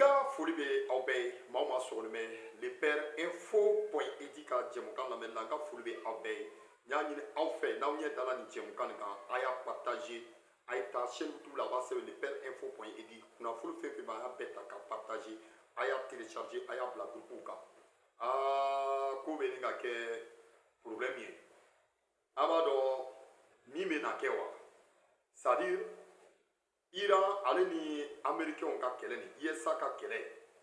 nga foli bɛ aw bɛɛ ye maa o maa sɔgɔlen bɛ le père info point edu ka jɛmukan lamɛnni la n ka foli bɛ aw bɛɛ ye n y'a ɲini aw fɛ n'aw ɲɛ dala nin jɛmukan nin kan a y'a partager a ye taa chaîne YouTube la a b'a sɛbɛn le père info point edu kunnafoni fɛn fɛn bɛ a y'a bɛɛ ta ka partager a y'a télécharger a y'a bila groupe kan ko bɛ nin ka kɛ problème ye a b'a dɔn min bɛ na kɛ wa c'est à dire Iran ale ni américains ka kɛlɛ ni USA ka kɛlɛ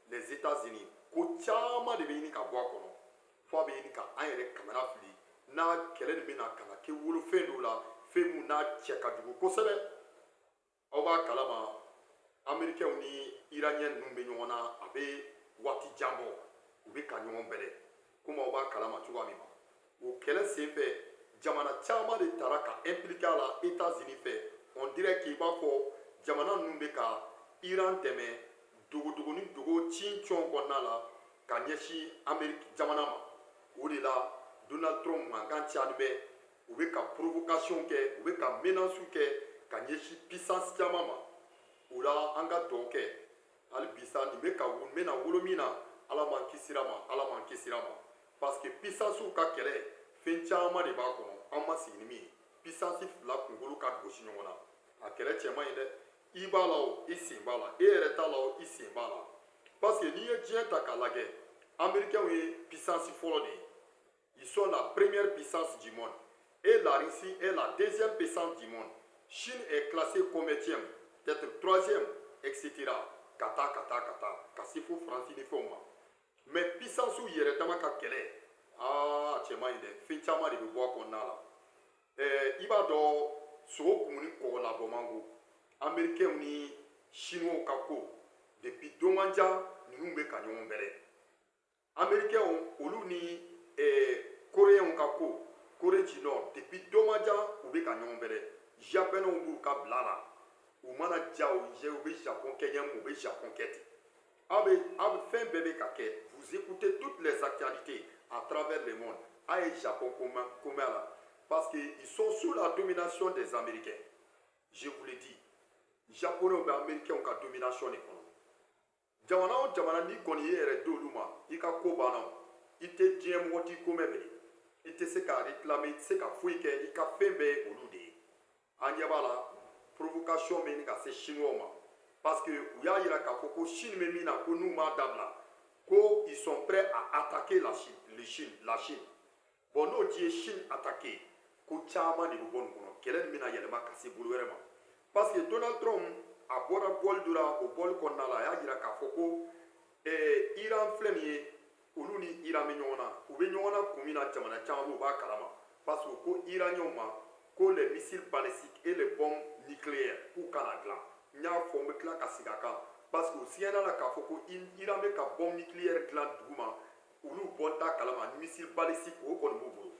les États-Unis ko caman de bɛ ɲini ka bɔ a kɔnɔ fo a bɛ ɲini ka an yɛrɛ kamana fili n'a kɛlɛ nin bɛna ka na kɛ wolofɛn dɔw la fɛn min n'a cɛ ka jugu kosɛbɛ aw b'a kalama américains ni iraniyɛn ninnu bɛ ɲɔgɔn na a bɛ waati jan bɔ u bɛ ka ɲɔgɔn bɛlɛ komi aw b'a kalama cogoya min ma o kɛlɛ senfɛ jamana caman de taara ka impliquer a la États-Unis fɛ on dirait k'i b'a fɔ jamana ninnu bɛ ka Iran dɛmɛ dogodogo ni dogo cincɔn kɔnɔna la ka ɲɛsin Amérique jamana ma o de la Donald Trump mankan cayali bɛ u bɛ ka provocation kɛ u bɛ ka menace kɛ ka ɲɛsin puissance caman ma o la an ka dɔn kɛ hali bi sa nin bɛ na wolo min na Ala m'an kisira ma Ala m'an kisira ma parce que puissance ka kɛlɛ fɛn caman de b'a kɔnɔ an ma sigi ni min ye puissance fila kunkolo ka gosi ɲɔgɔn na a kɛlɛ cɛ man ɲi dɛ i b'a la o i sen b'a la e yɛrɛ t'a la o i sen b'a la parce que n'i ye diɲɛ ta k'a lajɛ américains ye puissance fɔlɔ de ye ils sont la première puissance du monde et la Russie est la deuxième puissance du monde Chine est classée combienième peut-être troisième etc ka taa ka se fo Faransi ni fɛnw ma mais puissance yɛrɛ dama ka kɛlɛ a cɛ man ɲi dɛ fɛn caman de bɛ bɔ a kɔnɔna la i b'a dɔn sogo kumuni kɔgɔ labɔ man go américains ni chinois ka ko depuis don man jan ninnu bɛ ka ɲɔgɔn bɛlɛ américains olu ni coréens ka ko Corée du Nord depuis don man jan u bɛ ka ɲɔgɔn bɛlɛ japonais b'u ka bila la u mana ja u jɛ u bɛ Japon kɛ ɲɛ u bɛ Japon kɛ ten a bɛ fɛn bɛɛ bɛ ka kɛ vous écoutez toutes les actualités à travers le monde a ye Japon komɛ a la parce que ils sont sous la domination des Américains je vous le dis japonais bɛ américains ka domination de kɔnɔ jamana o jamana n'i kɔni ye yɛrɛ d'olu ma i ka ko banna o i tɛ diɲɛ mɔgɔ t'i komɛ bilen i tɛ se ka réclamer i tɛ se ka foyi kɛ i ka fɛn bɛɛ ye olu de ye an ɲɛ b'a la provocation bɛ ɲini ka se chinois ma parce que u y'a jira k'a fɔ ko Chine bɛ min na ko n'u m'a dabila ko ils sont prêts à attaquer la Chine bon n'o t'i ye Chine attaquer ko caman de bɛ bɔ nin kɔnɔ kɛlɛ nin bɛna yɛlɛma ka se bolo wɛrɛ ma parce que Donald Trump a bɔra bɔli dɔ la o bɔli kɔnɔna la a y'a jira k'a fɔ ko Iran filɛ nin ye olu ni Iran bɛ ɲɔgɔn na u bɛ ɲɔgɔn na kun min na jamana caman b'u b'a kalama parce que ko Iraniens ma ko les missiles balistiques et les bombes nucléaires k'u kana dilan n y'a fɔ n bɛ tila ka segin a kan parce que u siɲɛna la k'a fɔ ko Iran bɛ ka bombe nucléaire dilan dugu ma olu bɔ t'a kalama missile balistique o kɔni b'u bolo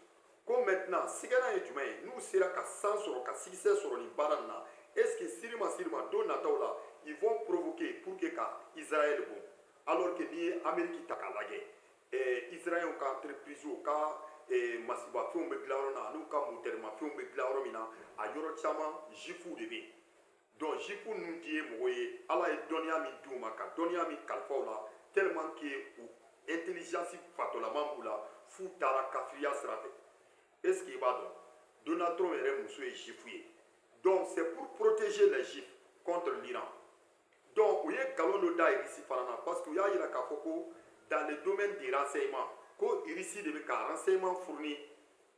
ko maintenant sigana ye jumɛn ye n'u sera ka san sɔrɔ ka succès sɔrɔ nin baara nin na est-ce que sirima don nataw la ils vont provoquer pour que ka Israël bon alors que n'i ye Amérique ta k'a lajɛ Israël ka entreprise u ka masibafɛnw bɛ dilan yɔrɔ na an'u ka moterimafɛnw bɛ dilan yɔrɔ min na a yɔrɔ caman juifs de bɛ yen donc juifs ninnu tɛ ye mɔgɔ ye Ala ye dɔnniya min d'u ma ka dɔnniya min kalifa u la tellement que u intelligence fatɔlaman b'u la f'u taara kafiriya sira fɛ est-ce que i b'a dɔn Donald Trump yɛrɛ muso ye juif ye donc c'est pour protéger les juifs contre l'Iran donc u ye nkalon dɔ da Russie fana na parce que u y'a jira k'a fɔ ko dans le domaine des renseignements ko Russie de bɛ ka renseignement fournir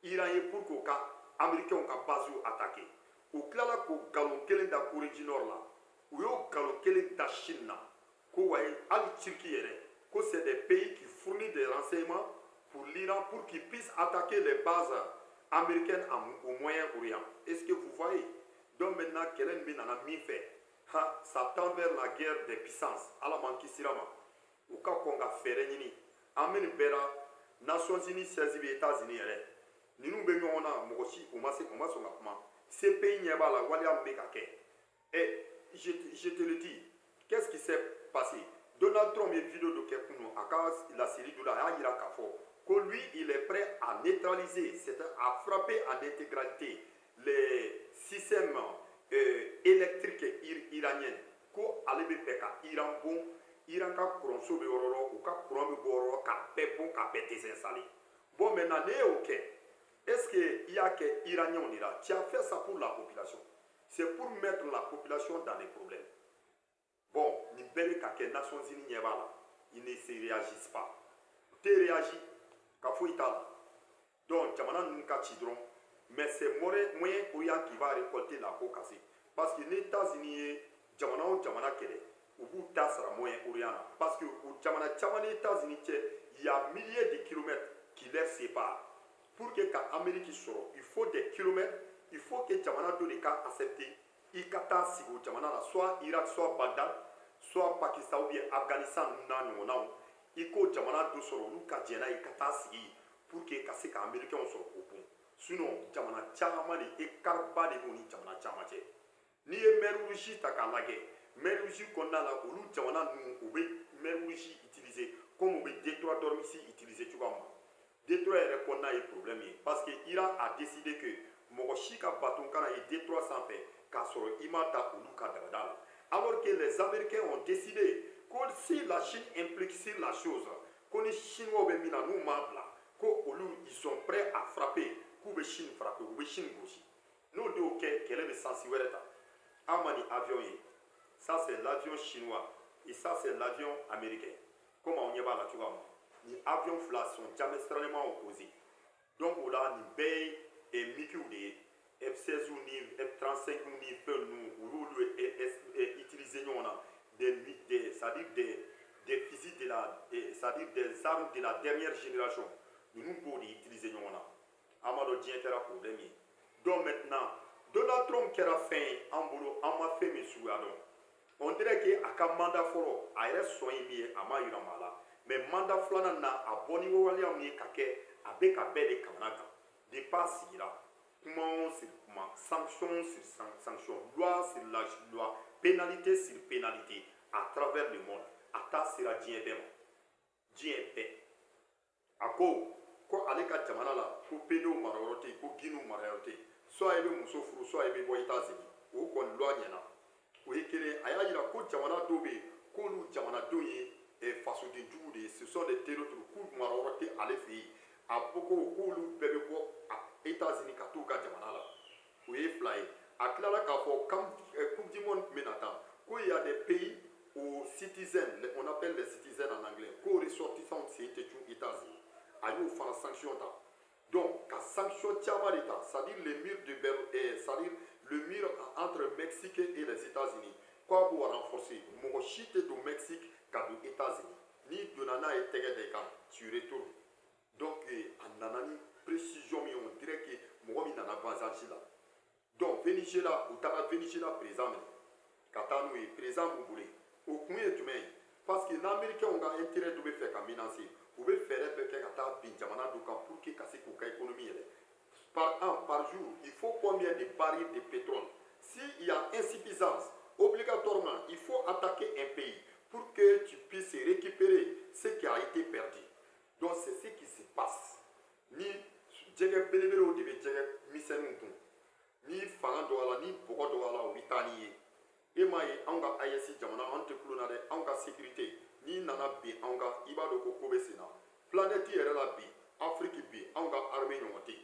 Iran ye pour k'o ka américains ka base attaquer u tilala k'o nkalon kelen da Corée du Nord la u y'o nkalon kelen da Chine na ko wayi hali Turquie yɛrɛ ko c'est des pays qui fournissent des renseignements pour l'Iran pour qu'ils puissent attaquer les bases américaines au Moyen-Orient. Est-ce que vous voyez? Donc maintenant, kɛlɛ min nana min fɛ ça tend vers la guerre des puissances. Ala m'an kisira ma u ka kɔn ka fɛɛrɛ ɲini an bɛ nin bɛɛ la Nations Unies siège bɛ États-Unis yɛrɛ ninnu bɛ ɲɔgɔn na mɔgɔ si u ma sɔn ka kuma CPI ɲɛ b'a la waleya min bɛ ka kɛ je te le dis qu'est-ce qui s'est passé Donald Trump ye vidéo dɔ kɛ kunun a ka laseli dɔ la a y'a jira k'a fɔ ko lui il est prêt à neutraliser c'est-à-dire à frapper en intégralité les systèmes électriques iraniens ko ale bɛ fɛ ka Iran bon Iran ka couronso be yɔrɔ u ka courant be bɔ yɔrɔ ka bɛɛ bon ka bɛɛ désinstaller. Bon maintenant ne y'o kɛ, est-ce que il y a que Iraniens de là? Tu as fait ça pour la population. C'est pour mettre la population dans les problèmes. Bon, ni bɛɛ bɛ ka kɛ Nations Unies ɲɛ b'a la, ils ne se réagissent pas. U tɛ réagi ka foyi t'a la. Donc jamana ninnu ka ci dɔrɔn, mais c'est moyen Orient qui va récolter la peau cassée. Parce que les États-Unis ye jamana o jamana kɛlɛ, u b'u ta sara moyen Orient la. Parce que o jamana caman ni États-Unis cɛ, il y a milliers de kilomètres qui les séparent. Pour que ka Amérique sɔrɔ, il faut des kilomètres, il faut que jamana dɔ de ka accepter i ka taa sigi o jamana la, soit Irak, soit Bagdad, soit Pakistan ou bien Afghanistan n'a ɲɔgɔnnaw. I ko jamana dɔ sɔrɔ olu ka jɛn n'a ye ka taa sigi pour que ka se ka Américains sɔrɔ o bon. Sinon jamana caman de écart ba de b'u ni jamana caman cɛ. N'i ye mer Rouge ta k'a lajɛ, mer Rouge kɔnɔna la olu jamana ninnu u bɛ mer Rouge utiliser comme u bɛ détroit d'Ormuz utiliser cogoya min na. Détroit yɛrɛ kɔnɔna ye problème ye parce que Iran a décidé que mɔgɔ si ka bateau kana ye détroit sanfɛ k'a sɔrɔ i ma ta olu ka dabada la. Alors que les Américains ont décidé que si la Chine implique sur la chose, ko ni Chinois bɛ min na n'u m'a bila, ko olu ils sont prêts à frapper, k'u bɛ Chine frapper, u bɛ Chine gosi. N'o de y'o kɛ kɛlɛ bɛ sansi wɛrɛ ta. An ma ni avion ye, ça c'est l'avion chinois et ça c'est l'avion américain. Comme on y va là, tu vois, les avions fila sont diamétralement opposés. Donc o la ni bɛɛ ye mikiw de ye. F-16 ni F-35 ni fɛn ninnu olu utiliser ɲɔgɔn na c'est-à-dire des fusils de la c'est-à-dire des armes de la dernière génération. Ninnu b'o de utiliser ɲɔgɔn na. An b'a dɔn diɲɛ kɛra problème ye. Donc maintenant Donald Trump kɛra fɛn ye an bolo an ma fɛn min suguya dɔn. On dirait que a ka mandat fɔlɔ a yɛrɛ sɔn ye min ye a ma yira maa la. Mais mandat filanan na a bɔ ni waleya min ye ka kɛ a bɛ ka bɛɛ de kamana gan. Depuis a sigira comment sur comment, sanction sur sanction, loi sur la loi, pénalité sur pénalité à travers le monde. A ta sera diɲɛ bɛɛ ma. Diɲɛ bɛɛ. A ko ale ka jamana la ko penew mara yɔrɔ tɛ yen, ko giniw mara yɔrɔ tɛ yen. Soit i bɛ muso furu, soit i bɛ bɔ États-Unis. O kɔni loi ɲɛna. O ye kelen a y'a jira ko jamana dɔw bɛ yen k'olu jamanadenw ye fasoden jugu de ye. Ce sont des terroristes k'u mara yɔrɔ tɛ ale fɛ yen. A fɔ k'olu bɛɛ bɛ bɔ États-Unis ka t'u ka jamana la. O ye fila ye. A tilala k'a fɔ coupe du monde bɛna taa ko il y a des pays aux citizens, on appelle les citizens en anglais, qu'aux ressortissants c'est aux États-Unis. A y'o fana sanction ta. Donc ka sanction caman de ta, c'est-à-dire le mur de c'est-à-dire le mur entre Mexique et les États-Unis. K'a b'o renforcer. Mɔgɔ si tɛ don Mexique ka don États-Unis. N'i donna n'a ye tɛgɛ da i kan, tu retournes. Donc a nana ni précision min on dirait que mɔgɔ min nana vengeance la. Donc Venezuela u taara Venezuela président minɛ ka taa n'u ye président b'u bolo yen. O kun ye jumɛn ye? Parce que n'Américains ka intérêt dɔ bɛ fɛ ka menacer, u bɛ fɛɛrɛ bɛɛ kɛ ka taa bin jamana dɔ kan pour que ka se k'u ka économie yɛlɛ. Par an, par jour, il faut combien de barils de pétrole? S'il y a insuffisance, obligatoirement, il faut attaquer un pays pour que tu puisses récupérer ce qui a été perdu. Donc c'est ce qui se passe. Ni jɛgɛ belebelew de bɛ jɛgɛ misɛnninw dun. Ni fanga dɔgɔyara, ni bɔgɔ dɔgɔyara, o bɛ taa n'i ye. E m'a ye anw ka AES jamana an tɛ kulo na dɛ, anw ka sécurité n'i nana bin anw kan i b'a dɔn ko ko bɛ sen na. Planète yɛrɛ la bi, Afrique bi, anw ka armée ɲɔgɔn tɛ.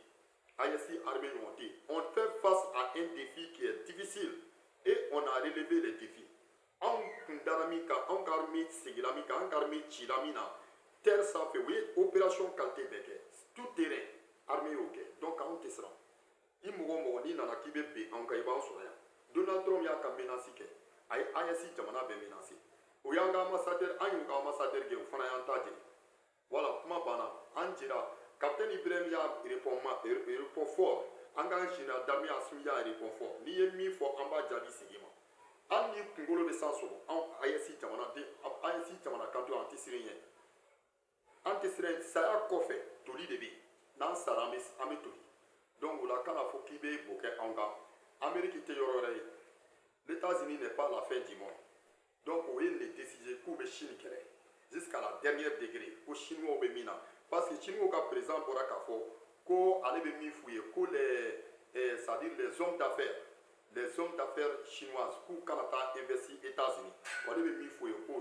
AES armée ɲɔgɔn tɛ. On fait face à un défi qui est difficile et on a relevé les défis. Anw kun dara min kan, anw ka armée seginna min kan, anw ka armée cila min na, terre sanfɛ u ye opération qualité bɛɛ kɛ. Tout terrain armée y'o kɛ. Donc anw tɛ siran. I mɔgɔ mɔgɔ n'i nana k'i bɛ bin anw kan i b'an sɔrɔ yan. Donald Trump y'a ka menace kɛ. A ye AES jamana bɛɛ menacer. O y'an ka ambassadeur, an y'u ka ambassadeur gɛn, o fana y'an ta jɛ. Voilà, kuma banna. An jɛra. Capitaine Ibrahim y'a répond fort. An ka général d'armée Assimi y'a répond fort. N'i ye min fɔ an b'a jaabi segin ma. Hali ni kunkolo bɛ san sɔrɔ, anw AES jamana kanto an tɛ siran ɲɛ. An tɛ siran saya kɔfɛ toli de bɛ yen. N'an sara an bɛ toli. Donc o la kana fɔ k'i bɛ bo kɛ anw kan. Amérique tɛ yɔrɔ wɛrɛ ye. L'États-Unis n'est pas la fin du monde. Donc o ye le décider k'u bɛ Chine kɛlɛ jusqu'à la dernière degré ko Chinois bɛ min na. Parce que Chinois ka président bɔra k'a fɔ ko ale bɛ min f'u ye ko c'est-à-dire les hommes d'affaires chinoises k'u kana taa investir États-Unis. Ale bɛ min f'u ye ko